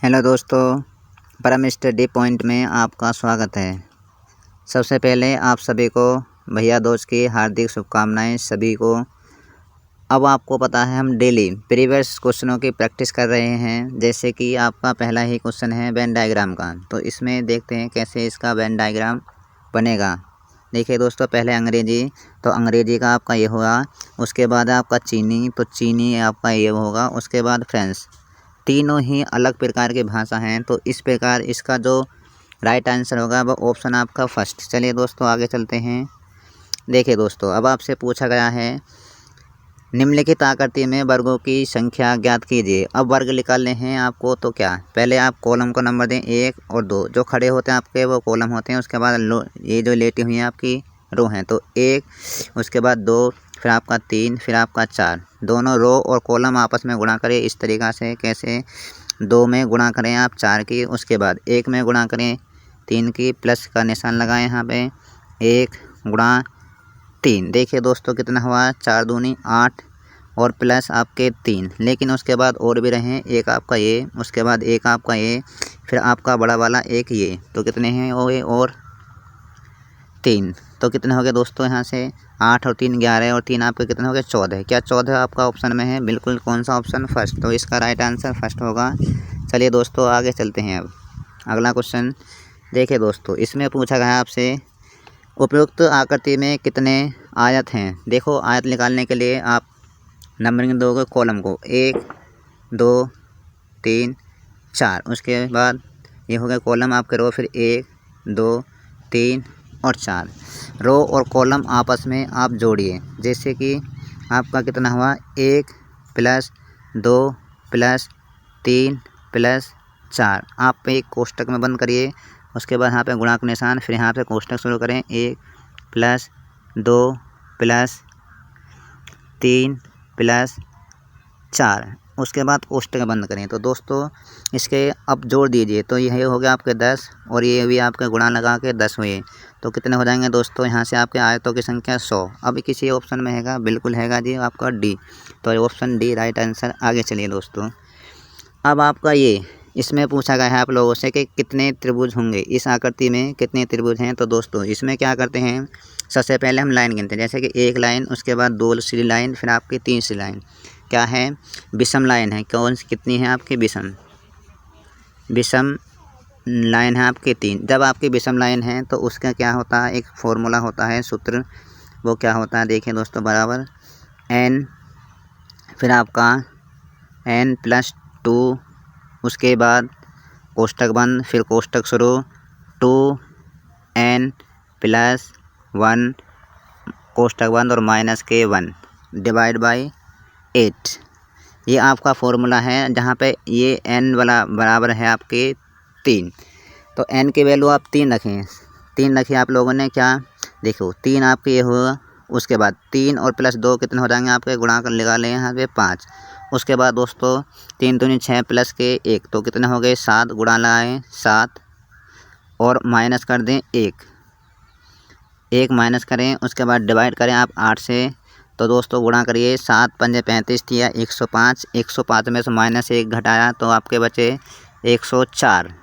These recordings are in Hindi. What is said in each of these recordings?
हेलो दोस्तों, परम स्टडी पॉइंट में आपका स्वागत है। सबसे पहले आप सभी को भैया दोस्त की हार्दिक शुभकामनाएं सभी को। अब आपको पता है हम डेली प्रीवियस क्वेश्चनों की प्रैक्टिस कर रहे हैं। जैसे कि आपका पहला ही क्वेश्चन है वेन डायग्राम का, तो इसमें देखते हैं कैसे इसका वेन डायग्राम बनेगा। देखिए दोस्तों, पहले अंग्रेजी, तो अंग्रेजी का आपका ये होगा। उसके बाद आपका चीनी, तो चीनी आपका ये होगा। उसके बाद फ्रेंच। तीनों ही अलग प्रकार की भाषा हैं, तो इस प्रकार इसका जो राइट आंसर होगा वो ऑप्शन आपका फर्स्ट। चलिए दोस्तों आगे चलते हैं। देखिए दोस्तों, अब आपसे पूछा गया है निम्नलिखित आकृति में वर्गों की संख्या ज्ञात कीजिए। अब वर्ग निकालने हैं आपको, तो क्या पहले आप कॉलम को नंबर दें 1 और 2। जो खड़े होते हैं आपके वो कॉलम होते हैं। उसके बाद ये जो लेटी हुई हैं आपकी रो हैं, तो 1, उसके बाद 2, फिर आपका 3, फिर आपका 4। दोनों रो और कॉलम आपस में गुणा करें इस तरीक़ा से। कैसे? 2 में गुणा करें आप 4 की, उसके बाद 1 में गुणा करें 3 की, प्लस का निशान लगाएं यहाँ पे 1 गुणा 3। देखिए दोस्तों कितना हुआ, 4 दूनी 8 और प्लस आपके 3। लेकिन उसके बाद और भी रहे, एक आपका ये, उसके बाद एक आपका ये, फिर आपका बड़ा वाला एक ये, तो कितने हैं वो ये और 3। तो कितने हो गए दोस्तों यहाँ से 8 और 3 11 और 3 आपके कितने हो गए 14। क्या 14 आपका ऑप्शन में है? बिल्कुल। कौन सा ऑप्शन? फर्स्ट। तो इसका राइट आंसर फर्स्ट होगा। चलिए दोस्तों आगे चलते हैं। अब अगला क्वेश्चन देखिए दोस्तों, इसमें पूछा गया आपसे उपयुक्त आकृति में कितने आयत हैं। देखो आयत निकालने के लिए आप नंबरिंग दोगे कॉलम को 1 2 3 4। उसके बाद ये हो गया कॉलम आपके रो, फिर 1 2 3 और 4। रो और कॉलम आपस में आप जोड़िए। जैसे कि आपका कितना हुआ 1 प्लस 2 प्लस 3 प्लस 4। आप एक कोष्टक में बंद करिए। उसके बाद यहाँ पे गुणा का निशान, फिर यहाँ पे कोष्टक शुरू करें 1 प्लस 2 प्लस 3 प्लस 4। उसके बाद कोष्टक बंद करें। तो दोस्तों इसके अब जोड़ दीजिए, तो यह हो गया आपके 10 और ये भी आपके गुणा लगा के 10 हुए। तो कितने हो जाएंगे दोस्तों यहाँ से आपके आयतों की संख्या 100। अब किसी ऑप्शन में हैगा? बिल्कुल हैगा जी आपका डी। तो ऑप्शन डी राइट आंसर। आगे चलिए दोस्तों, अब आपका ये इसमें पूछा गया है आप लोगों से कि कितने त्रिभुज होंगे, इस आकृति में कितने त्रिभुज हैं। तो दोस्तों इसमें क्या करते हैं, सबसे पहले हम लाइन गिनते हैं। जैसे कि 1 लाइन, उसके बाद 2 सी लाइन, फिर आपकी 3 सी लाइन। क्या है? विषम लाइन है। कौन सी कितनी है आपकी? विषम लाइन है आपकी 3। जब आपकी विषम लाइन है तो उसका क्या होता है, एक फॉर्मूला होता है, सूत्र। वो क्या होता है देखिए दोस्तों, बराबर n, फिर आपका n+2, उसके बाद कोष्टक बंद, फिर कोष्टक शुरू 2n + 1 कोष्टक बंद और माइनस के 1 डिवाइड बाई 8। ये आपका फॉर्मूला है, जहाँ पे ये n वाला बराबर है आपके 3। तो n की वैल्यू आप 3 रखें। 3 रखिए आप लोगों ने। क्या देखो 3 आपके ये हुआ। उसके बाद 3 और प्लस 2 कितने हो जाएंगे आपके? गुणा कर लगा लें यहाँ पे 5। उसके बाद दोस्तों 3 दूनी 6 प्लस के 1, तो कितने हो गए 7। गुणा लगाएं 7 और माइनस कर दें 1 माइनस करें। उसके बाद डिवाइड करें आप 8 से। तो दोस्तों गुणा करिए 7 पंजे 35 दिया 105। 105 में से -1 घटाया तो आपके बचे 104।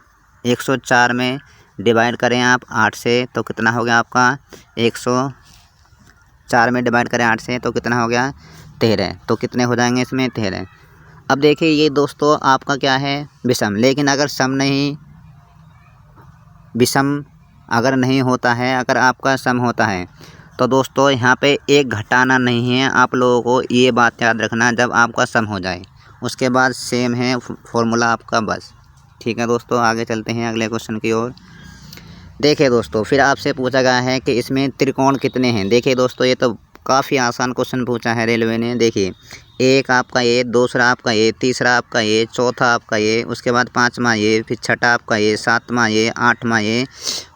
104 में डिवाइड करें आप 8 से, तो कितना हो गया आपका 104 में डिवाइड करें 8 से तो कितना हो गया 13। तो कितने हो जाएंगे इसमें 13। अब देखिए ये दोस्तों आपका क्या है, विषम। लेकिन अगर सम नहीं, विषम अगर नहीं होता है, अगर आपका सम होता है तो दोस्तों यहाँ पे एक घटाना नहीं है। आप लोगों को ये बात याद रखना, जब आपका सम हो जाए उसके बाद सेम है फॉर्मूला आपका, बस। ठीक है दोस्तों, आगे चलते हैं अगले क्वेश्चन की ओर। देखिए दोस्तों, फिर आपसे पूछा गया है कि इसमें त्रिकोण कितने हैं। देखिए दोस्तों ये तो काफ़ी आसान क्वेश्चन पूछा है रेलवे ने। देखिए एक आपका ये, दूसरा आपका ये, तीसरा आपका ये, चौथा आपका ये, उसके बाद 5वां ये, फिर छठा आपका ये, 7वां ये, 8वां ये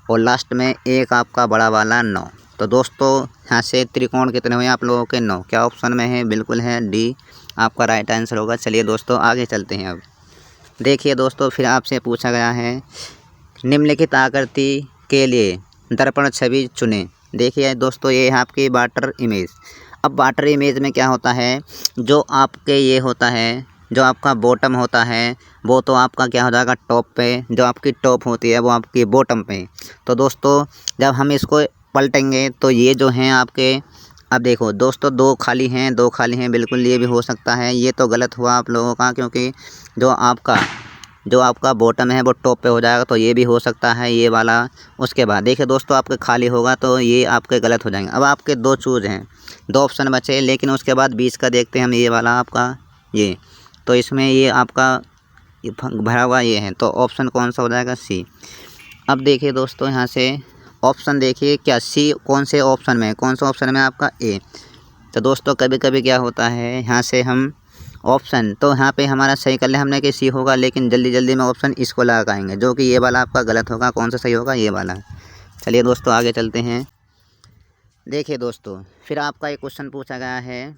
और लास्ट में एक आपका बड़ा वाला 9। तो दोस्तों यहाँ से त्रिकोण कितने हुए आप लोगों के? 9। क्या ऑप्शन में है? बिल्कुल है डी आपका राइट आंसर होगा। चलिए दोस्तों आगे चलते हैं। अब देखिए दोस्तों, फिर आपसे पूछा गया है निम्नलिखित आकृति के लिए दर्पण छवि चुनें। देखिए दोस्तों ये है आपकी वाटर इमेज। अब वाटर इमेज में क्या होता है, जो आपके ये होता है जो आपका बॉटम होता है वो तो आपका क्या हो जाएगा टॉप पे, जो आपकी टॉप होती है वो आपकी बॉटम पे। तो दोस्तों जब हम इसको पलटेंगे तो ये जो हैं आपके, अब देखो दोस्तों दो खाली हैं बिल्कुल, ये भी हो सकता है। ये तो गलत हुआ आप लोगों का, क्योंकि जो आपका बॉटम है वो टॉप पे हो जाएगा, तो ये भी हो सकता है ये वाला। उसके बाद देखिए दोस्तों आपके खाली होगा तो ये आपके गलत हो जाएंगे। अब आपके दो चूज हैं, दो ऑप्शन बचे, लेकिन उसके बाद बीच का देखते हैं हम, ये वाला आपका ये, तो इसमें ये आपका भरा हुआ ये है, तो ऑप्शन कौन सा हो जाएगा? सी। अब देखिए दोस्तों यहाँ से ऑप्शन देखिए, क्या सी कौन से ऑप्शन में, कौन सा ऑप्शन में आपका ए। तो दोस्तों कभी कभी क्या होता है, यहाँ से हम ऑप्शन तो यहाँ पे हमारा सही कर ले हमने कि सी होगा, लेकिन जल्दी जल्दी में ऑप्शन इसको लगाएंगे, जो कि ये वाला आपका गलत होगा। कौन सा सही होगा? ये वाला। चलिए दोस्तों आगे चलते हैं। देखिए दोस्तों फिर आपका एक क्वेश्चन पूछा गया है,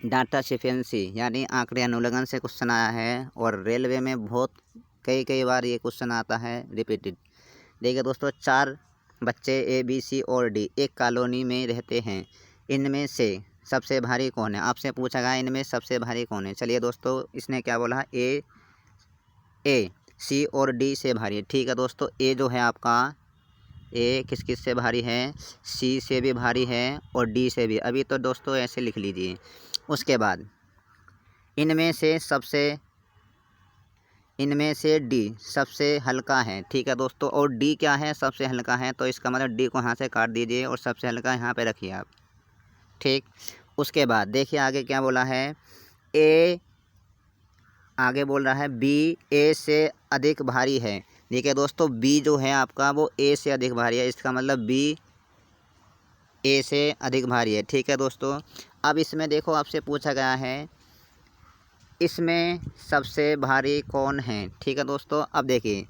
डाटा सिफिशिएंसी यानी आंकड़े अनुलग्न से क्वेश्चन आया है, और रेलवे में बहुत कई बार ये क्वेश्चन आता है रिपीटेड। देखिए दोस्तों 4 बच्चे ए बी सी और डी एक कॉलोनी में रहते हैं, इनमें से सबसे भारी कौन है? आपसे पूछा गया इनमें सबसे भारी कौन है। चलिए दोस्तों इसने क्या बोला, ए सी और डी से भारी है। ठीक है दोस्तों, ए जो है आपका, ए किस किस से भारी है? सी से भी भारी है और डी से भी। अभी तो दोस्तों ऐसे लिख लीजिए। उसके बाद इनमें से डी सबसे हल्का है। ठीक है दोस्तों, और डी क्या है? सबसे हल्का है, तो इसका मतलब डी को यहाँ से काट दीजिए और सबसे हल्का यहाँ पे रखिए आप। ठीक, उसके बाद देखिए आगे क्या बोला है, ए आगे बोल रहा है बी ए से अधिक भारी है। देखिए दोस्तों बी जो है आपका वो ए से अधिक भारी है, इसका मतलब बी ए से अधिक भारी है। ठीक है दोस्तों, अब इसमें देखो आपसे पूछा गया है इसमें सबसे भारी कौन है। ठीक है दोस्तों, अब देखिए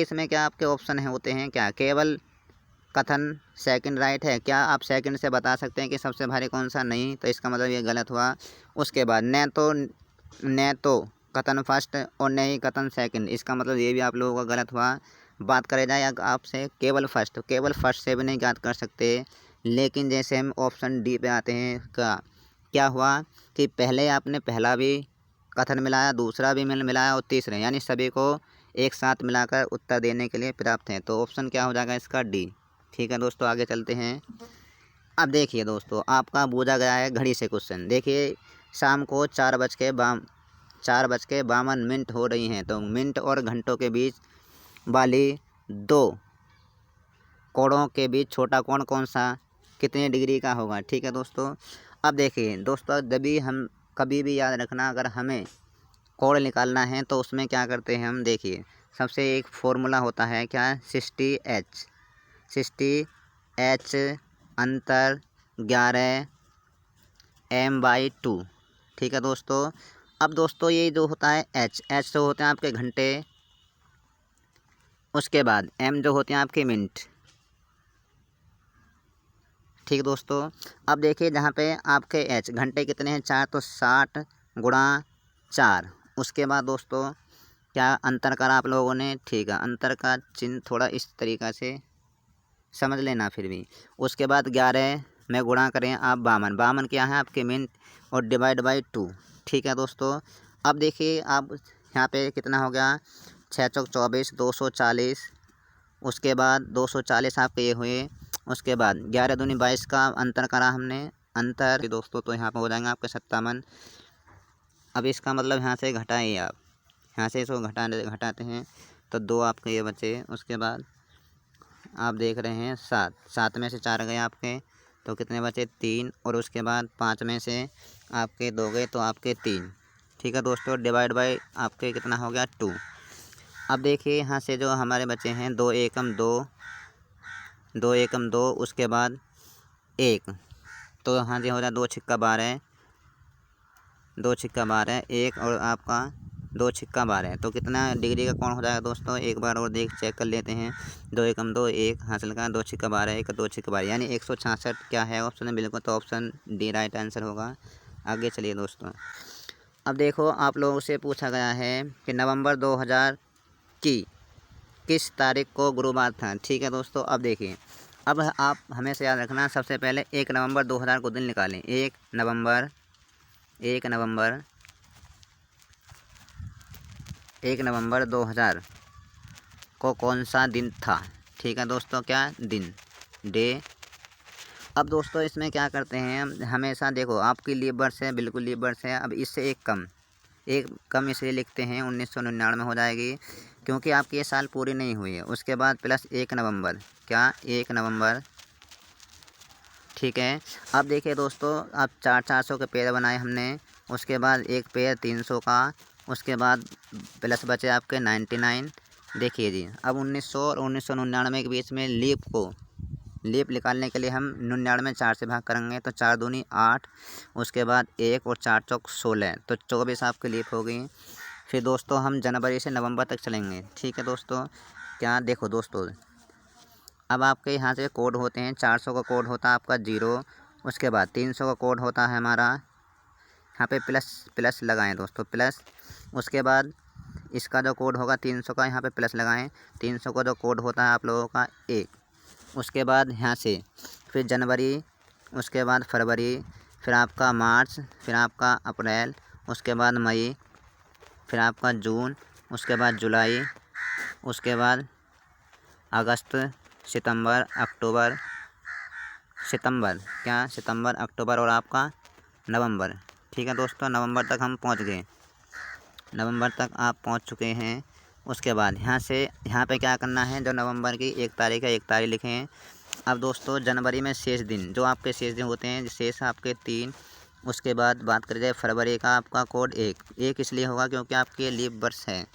इसमें क्या आपके ऑप्शन है होते हैं, क्या केवल कथन सेकंड राइट है? क्या आप सेकंड से बता सकते हैं कि सबसे भारी कौन सा? नहीं, तो इसका मतलब ये गलत हुआ। उसके बाद न तो कथन फर्स्ट और न ही कथन सेकंड, इसका मतलब ये भी आप लोगों का गलत हुआ। बात करें जाए आपसे केवल फर्स्ट से भी नहीं याद कर सकते, लेकिन जैसे हम ऑप्शन डी पे आते हैं, क्या हुआ कि पहले आपने पहला भी कथन मिलाया, दूसरा भी मिलाया और तीसरे, यानी सभी को एक साथ मिलाकर उत्तर देने के लिए प्राप्त है। तो ऑप्शन क्या हो जाएगा इसका? डी। ठीक है दोस्तों आगे चलते हैं। अब देखिए दोस्तों आपका पूछा गया है घड़ी से क्वेश्चन। देखिए शाम को 4:52 हो रही हैं, तो मिनट और घंटों के बीच वाली दो कोणों के बीच छोटा कोण कौन सा कितने डिग्री का होगा? ठीक है दोस्तों, अब देखिए दोस्तों जब भी हम कभी भी याद रखना, अगर हमें कोण निकालना है तो उसमें क्या करते हैं हम, देखिए सबसे एक फॉर्मूला होता है क्या, 60H अंतर 11m/2। ठीक है दोस्तों, अब दोस्तों ये जो होता है एच जो होते हैं आपके घंटे, उसके बाद एम जो होते हैं आपके मिनट। ठीक दोस्तों, अब देखिए जहाँ पे आपके एच घंटे कितने हैं 4, तो 60 × 4। उसके बाद दोस्तों क्या अंतर करा आप लोगों ने? ठीक है, अंतर का चिन्ह थोड़ा इस तरीक़ा से समझ लेना फिर भी। उसके बाद 11 में गुणा करें आप 52 क्या है आपके मिनट, और डिवाइड बाई 2। ठीक है दोस्तों, अब देखिए आप यहाँ पे कितना हो गया, 6 चौक 24, 240। उसके बाद 240 आपके ये हुए। उसके बाद 11 दूनी 22 का अंतर करा हमने, अंतर दोस्तों तो यहाँ पर हो जाएंगे आपके 57। अब इसका मतलब यहाँ से घटाइए आप, यहाँ से इसको घटाते हैं तो 2 आपके ये बचे। उसके बाद आप देख रहे हैं 7 में से 4 गए आपके, तो कितने बचे? 3। और उसके बाद 5 में से आपके 2 गए, तो आपके 3। ठीक है दोस्तों, डिवाइड बाई आपके कितना हो गया? 2। अब देखिए यहाँ से जो हमारे बचे हैं 2 एकम 2, उसके बाद 1, तो यहाँ से हो रहा 2 छिक्का 12, 2 छिक्का 12, 1 और आपका 2 छिक्का 12, तो कितना डिग्री का कोण हो जाएगा दोस्तों? एक बार और चेक कर लेते हैं। 2 एकम 2, 1 हासिल का, 2 छिक्का 12, 1 2 छिक्का 12, यानी 166 क्या है ऑप्शन में? बिल्कुल, तो ऑप्शन डी राइट आंसर होगा। आगे चलिए दोस्तों, अब देखो आप लोगों से पूछा गया है कि नवंबर 2000 की किस तारीख को गुरुवार था। ठीक है दोस्तों, अब देखिए, अब आप हमेशा याद रखना, सबसे पहले 1 नवंबर 2000 को दिन निकालें। 1 नवंबर 1 नवंबर 2000 को कौन सा दिन था? ठीक है दोस्तों, क्या दिन, डे। अब दोस्तों इसमें क्या करते हैं, हमेशा देखो आपकी लीप वर्ष है, बिल्कुल लीप वर्ष है। अब इससे एक कम इसलिए लिखते हैं 1999 हो जाएगी, क्योंकि आपकी ये साल पूरी नहीं हुई है। उसके बाद प्लस 1 नवंबर, क्या 1 नवंबर, ठीक है। अब देखिए दोस्तों, अब 400 के पेड़ बनाए हमने, उसके बाद एक पेड़ 300 का, उसके बाद प्लस बचे आपके 99। देखिए जी, अब 1900 और 1999 के बीच में लीप निकालने के लिए हम 99 4 से भाग करेंगे, तो 4 दूनी 8, उसके बाद 1 और 4 चौक 16, तो 24 आपकी लीप हो गई। फिर दोस्तों हम जनवरी से नवंबर तक चलेंगे, ठीक है दोस्तों। क्या देखो दोस्तों, अब आपके यहाँ से कोड होते हैं, 400 का कोड होता है आपका 0, उसके बाद 300 का कोड होता है हमारा, यहाँ पे प्लस लगाएं दोस्तों, प्लस। उसके बाद इसका जो कोड होगा 300 का, यहाँ पे प्लस लगाएं। 300 का जो कोड होता है आप लोगों का 1, उसके बाद यहाँ से फिर जनवरी, उसके बाद फरवरी, फिर आपका मार्च, फिर आपका अप्रैल, उसके बाद मई, फिर आपका जून, उसके बाद जुलाई, उसके बाद अगस्त, सितंबर, अक्टूबर, सितंबर, अक्टूबर और आपका नवंबर। ठीक है दोस्तों, नवंबर तक हम पहुँच गए, नवंबर तक आप पहुँच चुके हैं। उसके बाद यहाँ पे क्या करना है, जो नवंबर की 1 तारीख है 1 तारीख लिखें। अब दोस्तों जनवरी में शेष दिन, जो आपके शेष दिन होते हैं, शेष आपके 3। उसके बाद बात करी जाए फरवरी का, आपका कोड 1 इसलिए होगा क्योंकि आपके लीप वर्ष है।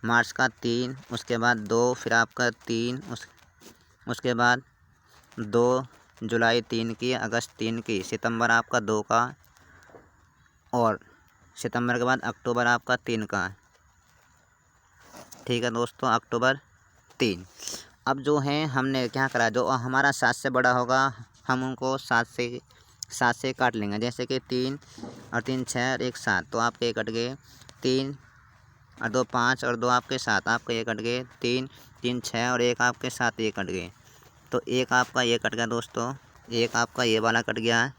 मार्च का 3, उसके बाद 2, फिर आपका 3, उसके बाद 2 जुलाई 3 की, अगस्त 3 की, सितंबर आपका 2 का, और सितंबर के बाद अक्टूबर आपका 3 का। ठीक है दोस्तों, अक्टूबर 3। अब जो है हमने क्या करा, जो हमारा 7 से बड़ा होगा हम उनको 7 से काट लेंगे। जैसे कि 3 और 3 6 और 1 7, तो आपके कट गए 3 और 2 5 और 2 आपके 7, आपके ये कट गए 3 3 6 और 1 आपके 7, ये कट गए। तो एक आपका ये कट गया दोस्तों, एक आपका ये वाला कट गया।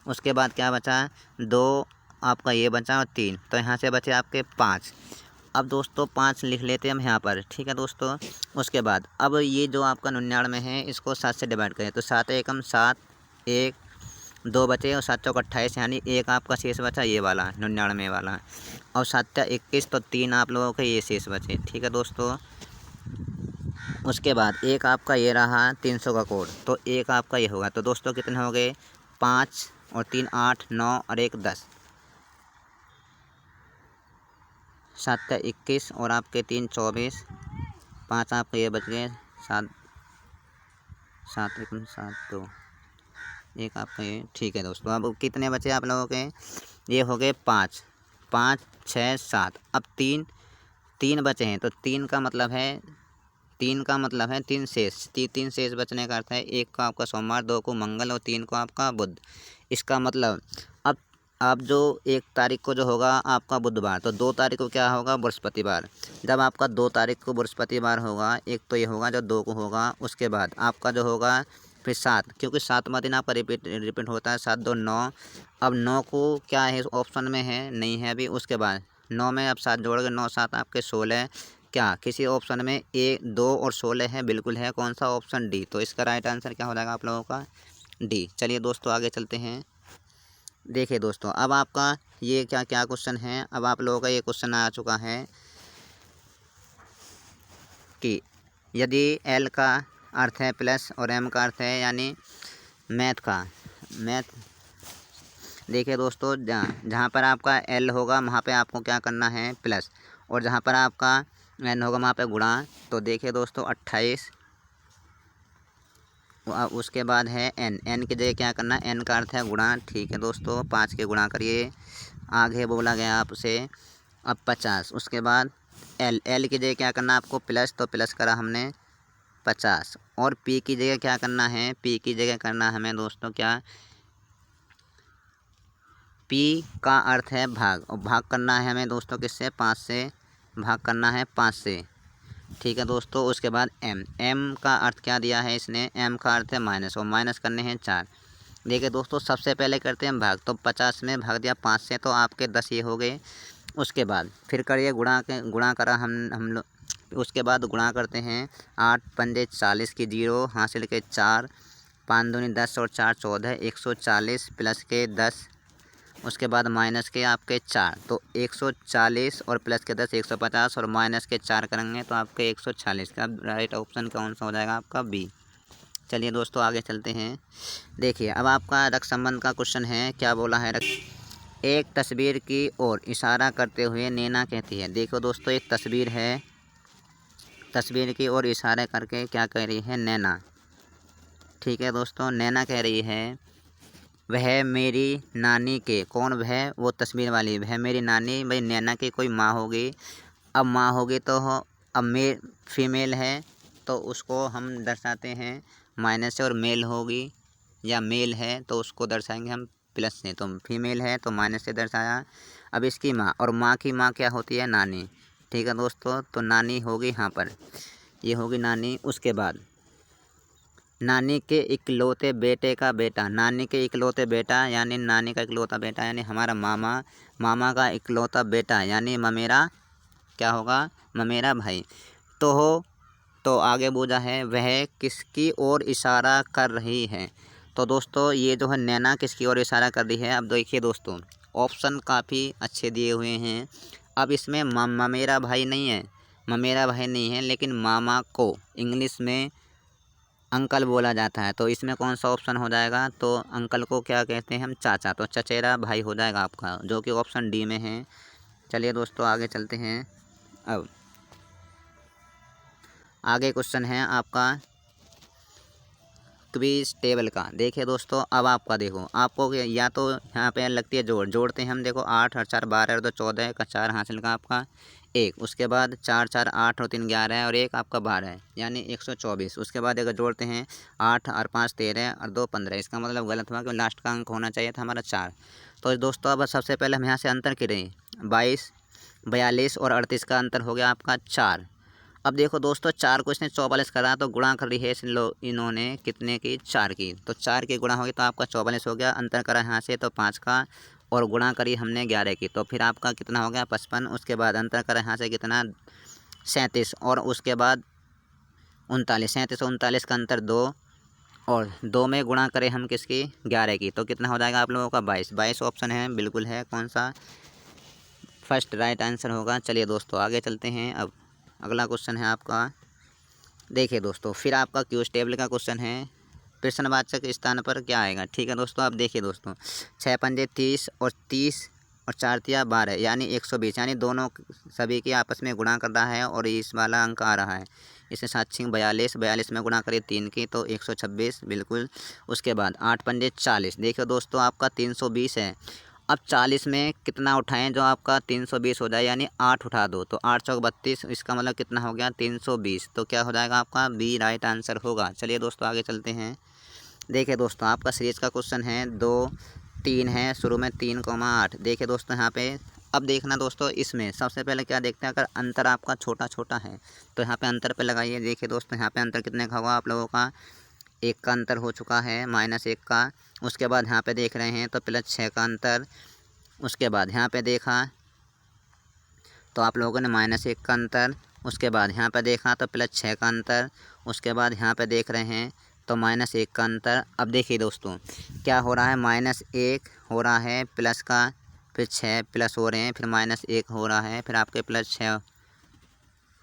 उसके बाद क्या बचा, 2 आपका ये बचा और 3, तो यहाँ से बचे आपके 5। अब दोस्तों 5 लिख लेते हैं हम यहाँ पर, ठीक है दोस्तों। उसके बाद अब ये जो आपका 99 है, इसको 7 से डिवाइड करें, तो 7 एकम 7, 1 2 बचे और 7 चौक 28, यानी एक आपका शेष बचा ये वाला 99 वाला, और 7 21, तो 3 आप लोगों के ये शेष बचे, ठीक है दोस्तों। उसके बाद एक आपका ये रहा 300 का कोड, तो एक आपका ये होगा। तो दोस्तों कितने हो गए, 5 और 3 8 9 और 1 10, 7 21 और आपके 3 24, 5 आपके ये बच गए 7 7 1 7 2, एक आपका ये, ठीक है दोस्तों। अब कितने बचे आप लोगों के, ये हो गए 5 5 6 7। अब 3 बचे हैं, तो 3 का मतलब है 3 शेष, 3 शेष बचने का अर्थ है 1 को आपका सोमवार, 2 को मंगल और 3 को आपका बुध। इसका मतलब अब जो 1 तारीख को जो होगा आपका बुधवार, तो 2 तारीख को क्या होगा, बृहस्पतिवार। जब आपका 2 तारीख को बृहस्पतिवार होगा, एक तो ये होगा जो 2 को होगा। उसके बाद आपका जो होगा फिर 7, क्योंकि 7वां दिन आपका रिपीट होता है, 7 2 9। अब 9 को क्या है ऑप्शन में है, नहीं है अभी। उसके बाद 9 में अब 7 जोड़ के 9 7 आपके 16, क्या किसी ऑप्शन में 1 2 और 16 है, बिल्कुल है। कौन सा ऑप्शन, डी। तो इसका राइट आंसर क्या हो जाएगा आप लोगों का, डी। चलिए दोस्तों आगे चलते हैं। देखिए दोस्तों, अब आपका ये क्या क्या क्वेश्चन है, अब आप लोगों का ये क्वेश्चन आ चुका है कि यदि एल का अर्थ है प्लस और एम का अर्थ है यानी मैथ। देखिए दोस्तों, जहाँ पर आपका एल होगा वहाँ पे आपको क्या करना है, प्लस, और जहाँ पर आपका एन होगा वहाँ पे गुणा। तो देखिए दोस्तों 28, उसके बाद है एन की जगह क्या करना है, एन का अर्थ है गुणा, ठीक है दोस्तों। 5 के गुणा करिए, आगे बोला गया आपसे। अब 50, उसके बाद एल की जगह क्या करना है आपको, प्लस, तो प्लस करा हमने 50। और पी की जगह क्या करना है, पी की जगह करना हमें दोस्तों क्या, पी का अर्थ है भाग, और भाग करना है हमें दोस्तों किससे, 5 से भाग करना है 5 से, ठीक है दोस्तों। उसके बाद एम का अर्थ क्या दिया है इसने, एम का अर्थ है माइनस, और माइनस करने हैं 4। देखिए दोस्तों सबसे पहले करते हैं भाग, तो 50 में भाग दिया 5 से, तो आपके 10 ये हो गए। उसके बाद फिर करिए गुणा करा हम लोग। उसके बाद गुणा करते हैं 8 पंजे 40 की 0 हासिल के 4 5 दूनी 10 और 4 14 140 प्लस के 10 उसके बाद माइनस के आपके 4 तो 140 और प्लस के 10 150 और माइनस के 4 करेंगे तो आपके 146 का राइट ऑप्शन कौन सा हो जाएगा आपका बी। चलिए दोस्तों आगे चलते हैं। देखिए अब आपका रक्त संबंध का क्वेश्चन है। क्या बोला है एक तस्वीर की ओर इशारा करते हुए नैना कहती है। देखो दोस्तों एक तस्वीर है, तस्वीर की ओर इशारा करके क्या कह रही है नैना। ठीक है दोस्तों, नैना कह रही है वह मेरी नानी के, कौन वह, वो तस्वीर वाली, वह मेरी नानी, भाई नैना की कोई माँ होगी। अब माँ होगी तो अब फीमेल है तो उसको हम दर्शाते हैं माइनस से, और मेल होगी या मेल है तो उसको दर्शाएंगे हम प्लस से। तो फीमेल है तो माइनस से दर्शाया। अब इसकी माँ, और माँ की माँ क्या होती है नानी। ठीक है दोस्तों, तो नानी होगी यहाँ पर, ये होगी नानी। उसके बाद नानी के इकलौते बेटे का बेटा, नानी के इकलौते बेटा यानी नानी का इकलौता बेटा यानी हमारा मामा, मामा का इकलौता बेटा यानी ममेरा क्या होगा, ममेरा भाई। तो आगे बोझा है वह किसकी ओर इशारा कर रही है। तो दोस्तों ये जो है नैना किसकी ओर इशारा कर रही है। अब देखिए दोस्तों ऑप्शन काफ़ी अच्छे दिए हुए हैं। अब इसमें ममेरा भाई नहीं है, ममेरा भाई नहीं है, लेकिन मामा को इंग्लिश में अंकल बोला जाता है। तो इसमें कौन सा ऑप्शन हो जाएगा, तो अंकल को क्या कहते हैं हम, चाचा। तो चचेरा भाई हो जाएगा आपका, जो कि ऑप्शन डी में है। चलिए दोस्तों आगे चलते हैं। अब आगे क्वेश्चन है आपका क्विज टेबल का। देखिए दोस्तों अब आपका देखो, आपको या तो यहाँ पे लगती है जोड़ते हैं हम। देखो 8 और 4 12 और 2 14 का 4 हासिल का आपका 1। उसके बाद 4 4 8 और 3 11 है और 1 आपका 12 है यानी 124। उसके बाद अगर जोड़ते हैं 8 और 5 13 और 2 15, इसका मतलब गलत हुआ कि लास्ट का अंक होना चाहिए था हमारा 4। तो दोस्तों अब सबसे पहले हम यहाँ से अंतर करें। 22 42 और 38 का अंतर हो गया आपका 4। अब देखो दोस्तों 4 को इसने 44 करा तो गुणा कर ली है इन्होंने कितने की, 4 की। तो 4 की गुणा होगी तो आपका 44 हो गया। अंतर करा यहाँ से तो 5 का, और गुणा करी हमने 11 की, तो फिर आपका कितना हो गया 55। उसके बाद अंतर करा यहाँ से कितना 37, और उसके बाद 39, 37 और 39 का अंतर 2, और 2 में गुणा करें हम किसकी, 11 की, तो कितना हो जाएगा आप लोगों का 22। 22 ऑप्शन है, बिल्कुल है, कौन सा, फर्स्ट राइट आंसर होगा। चलिए दोस्तों आगे चलते हैं। अब अगला क्वेश्चन है आपका। देखिए दोस्तों फिर आपका क्यूज टेबल का क्वेश्चन है, प्रश्नवाचक स्थान पर क्या आएगा। ठीक है दोस्तों, आप देखिए दोस्तों 6 पंजे 30 और 30 और 4 तिया 12 यानी 120, यानी दोनों सभी के आपस में गुणा कर रहा है और इस वाला अंक आ रहा है। इसके साथ 42 42 में गुणा करिए 3 की तो 126, बिल्कुल। उसके बाद 8 पंजे 40, देखिए दोस्तों आपका 320 है। अब 40 में कितना उठाएं जो आपका 320 हो जाए, यानी 8 उठा दो तो 8 चौक 32, इसका मतलब कितना हो गया 320। तो क्या हो जाएगा आपका बी राइट आंसर होगा। चलिए दोस्तों आगे चलते हैं। देखिए दोस्तों आपका सीरीज का क्वेश्चन है 2 3 है, शुरू में 3,8। देखिए दोस्तों यहाँ पे अब देखना दोस्तों, इसमें सबसे पहले क्या देखते हैं, अगर अंतर आपका छोटा छोटा है तो यहाँ पे अंतर पे लगाइए। देखिए दोस्तों यहाँ पे अंतर कितने का होगा आप लोगों का, 1 का अंतर हो चुका है, -1 का। उसके बाद यहाँ पे देख रहे हैं तो +6 का अंतर। उसके बाद यहाँ पे देखा तो आप लोगों ने -1 का अंतर। उसके बाद यहाँ पे देखा तो +6 का अंतर। उसके बाद यहाँ पे देख रहे हैं तो -1 का अंतर। अब देखिए दोस्तों क्या हो रहा है, -1 हो रहा है प्लस का, फिर 6 प्लस हो रहे हैं, फिर -1 हो रहा है, फिर आपके +6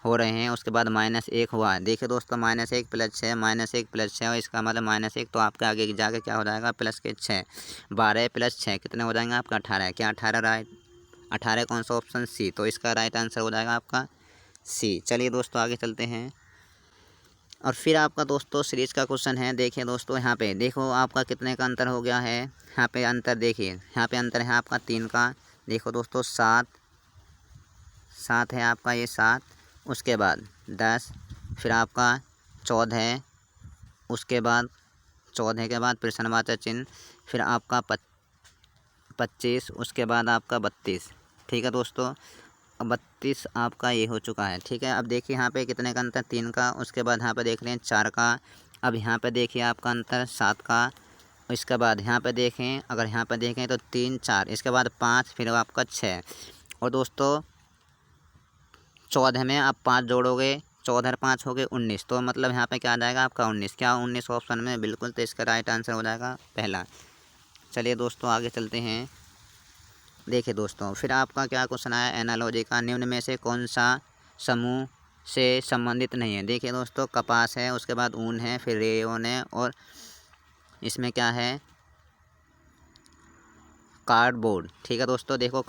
हो रहे हैं। उसके बाद -1 हुआ है। देखिए दोस्तों -1 +6 -1 +6, और इसका मतलब -1, तो आपके आगे जाके क्या हो जाएगा प्लस के 6, 12 + 6 कितने हो जाएंगे आपका 18। क्या 18 राइट, 18 कौन सा ऑप्शन सी, तो इसका राइट आंसर हो जाएगा आपका सी। चलिए दोस्तों आगे चलते हैं। और फिर आपका दोस्तों सीरीज का क्वेश्चन है। देखिए दोस्तों यहाँ पे देखो आपका कितने का अंतर हो गया है। यहाँ पे अंतर देखिए, यहाँ पे अंतर है आपका 3 का। देखो दोस्तों 7 है आपका, ये 7। उसके बाद 10, फिर आपका 14, उसके बाद 14 के बाद प्रश्नवाचक चिन्ह, फिर आपका 25, उसके बाद आपका 32। ठीक है दोस्तों, अब 32 आपका ये हो चुका है। ठीक है, अब देखिए यहाँ पे कितने का अंतर, 3 का। उसके बाद यहाँ पे देख रहे हैं 4 का। अब यहाँ पे देखिए आपका अंतर 7 का। इसके बाद यहाँ पे देखें, अगर यहाँ पे देखें तो 3 4, इसके बाद 5, फिर आपका 6, और दोस्तों 14 में आप 5 जोड़ोगे, 14 और 5 हो गए 19, तो मतलब यहाँ पे क्या आ जाएगा आपका 19। क्या 19 ऑप्शन में? बिल्कुल, तो इसका राइट आंसर हो जाएगा पहला। चलिए दोस्तों आगे चलते हैं। देखिए दोस्तों, फिर आपका क्या क्वेश्चन आया एनालॉजी का, निम्न में से कौन सा समूह से संबंधित नहीं है। देखिए दोस्तों, कपास है, उसके बाद ऊन है, फिर रेयन है, और इसमें क्या है, कार्डबोर्ड। ठीक है दोस्तों, देखो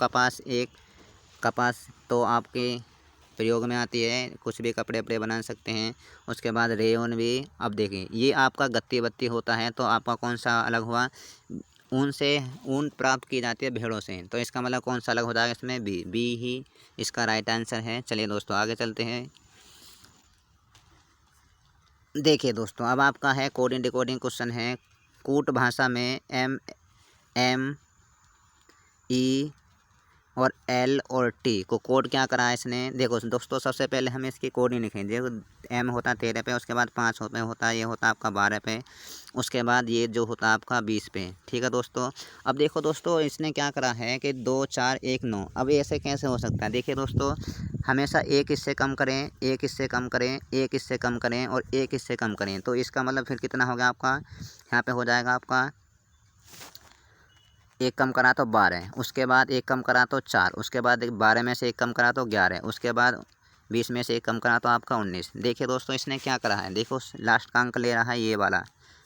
कपास तो आपके प्रयोग में आती है, कुछ भी कपड़े वपड़े बना सकते हैं। उसके बाद रेयन भी। अब देखिए ये आपका गत्ती बत्ती होता है, तो आपका कौन सा अलग हुआ, ऊन प्राप्त की जाती है भेड़ों से, तो इसका मतलब कौन सा अलग हो जाएगा इसमें, बी ही इसका राइट आंसर है। चलिए दोस्तों आगे चलते हैं। देखिए दोस्तों, अब आपका है कोडिंग डिकोडिंग क्वेश्चन है। कूट भाषा में एम ई और एल और टी को कोड क्या करा है इसने। देखो दोस्तों, सबसे पहले हमें इसकी कोडिंग लिखें। देखो एम होता 13 पे, उसके बाद 5 होता है, ये होता आपका 12 पे, उसके बाद ये जो होता आपका 20 पे। ठीक है दोस्तों, अब देखो दोस्तों इसने क्या करा है कि 2 4 1 9। अब ऐसे कैसे हो सकता है, देखिए दोस्तों हमेशा एक इससे कम करें, एक इससे कम करें, एक इससे कम करें और एक इससे कम करें, तो इसका मतलब फिर कितना हो गया आपका, यहाँ पे हो जाएगा आपका एक कम करा तो 12, उसके बाद एक कम करा तो 4, उसके बाद 12 में से एक कम करा तो 11, उसके बाद 20 में से एक कम करा तो आपका 19। देखिए दोस्तों इसने क्या करा है, देखो लास्ट का अंक ले रहा है ये वाला,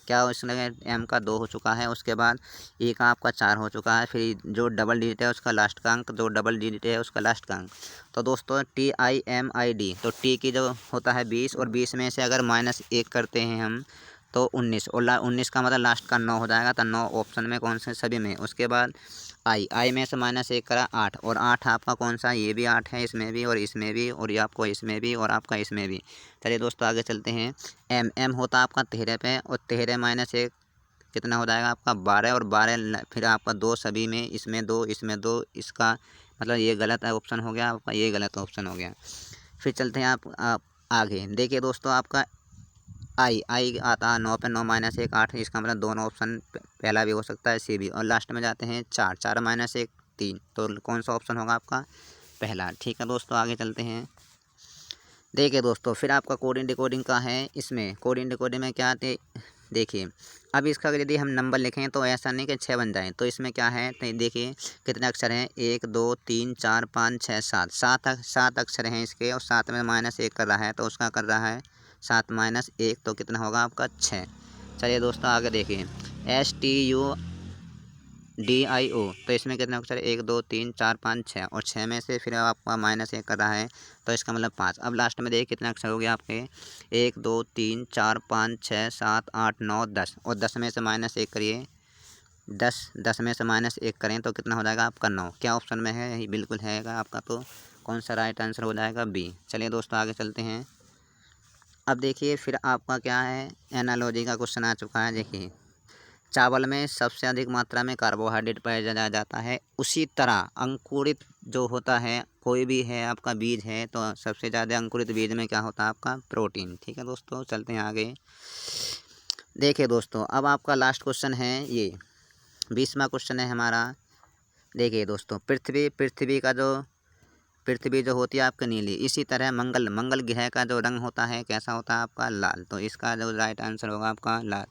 क्या इसने एम का 2 हो चुका है, उसके बाद ए का आपका 4 हो चुका है, फिर जो डबल डिजिट है उसका लास्ट का अंक, जो डबल डिजिट है उसका लास्ट का अंक। तो दोस्तों TIMID, तो टी की जो होता है 20, और 20 में से अगर -1 करते हैं हम तो 19, और 19 का मतलब लास्ट का 9 हो जाएगा, तो 9 ऑप्शन में कौन से, सभी में। उसके बाद आई में से -1 करा 8, और 8 आपका कौन सा, ये भी 8 है, इसमें भी और इसमें भी, और ये आपको इसमें भी और आपका इसमें भी। चलिए दोस्तों आगे चलते हैं। एम होता आपका 13 पे, और 13 -1 कितना हो जाएगा आपका 12, और 12 फिर आपका 2 सभी में, इसमें 2 इसमें 2, इसका मतलब ये गलत ऑप्शन हो गया आपका, ये गलत ऑप्शन हो गया। फिर चलते हैं आप आगे। देखिए दोस्तों आपका आई आता है 9 पे, 9 -1 8, इसका मतलब दोनों ऑप्शन पहला भी हो सकता है, सी भी। और लास्ट में जाते हैं 4 -1 3, तो कौन सा ऑप्शन होगा आपका, पहला। ठीक है दोस्तों आगे चलते हैं। देखिए दोस्तों, फिर आपका कोडिंग डिकोडिंग का है। इसमें कोडिंग डिकोडिंग में क्या आते, देखिए अब इसका यदि हम नंबर लिखें तो ऐसा नहीं कि 6 बन जाए, तो इसमें क्या है, तो देखिए कितने अक्षर हैं, 1 2 3 4 5 6 7, 7 अक्षर हैं इसके, और 7 में -1 कर रहा है, तो उसका कर रहा है 7 -1, तो कितना होगा आपका 6। चलिए दोस्तों आगे देखिए, STUDIO, तो इसमें कितने अक्षर, 1 2 3 4 5 6, और 6 में से फिर आपका -1 कर रहा है, तो इसका मतलब 5। अब लास्ट में देखिए कितने अक्षर हो गए आपके, 1 2 3 4 5 6 7 8 9 10, और 10 में से -1 करिए, 10 में से -1 करें तो कितना हो जाएगा आपका 9। क्या ऑप्शन में है, यही बिल्कुल है आपका, तो कौन सा राइट आंसर हो जाएगा, बी। चलिए दोस्तों आगे चलते हैं। अब देखिए फिर आपका क्या है, एनालॉजी का क्वेश्चन आ चुका है। देखिए चावल में सबसे अधिक मात्रा में कार्बोहाइड्रेट पाया जाता है, उसी तरह अंकुरित जो होता है, कोई भी है आपका बीज है, तो सबसे ज़्यादा अंकुरित बीज में क्या होता है आपका, प्रोटीन। ठीक है दोस्तों चलते हैं आगे। देखिए दोस्तों, अब आपका लास्ट क्वेश्चन है, ये 20वां क्वेश्चन है हमारा। देखिए दोस्तों, पृथ्वी जो होती है आपकी नीली, इसी तरह मंगल ग्रह का जो रंग होता है कैसा होता है आपका, लाल, तो इसका जो राइट आंसर होगा आपका लाल।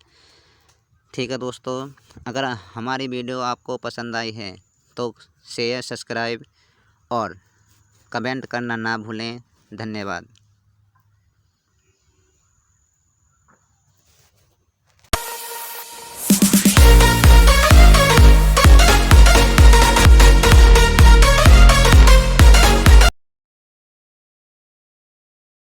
ठीक है दोस्तों, अगर हमारी वीडियो आपको पसंद आई है तो शेयर, सब्सक्राइब और कमेंट करना ना भूलें। धन्यवाद।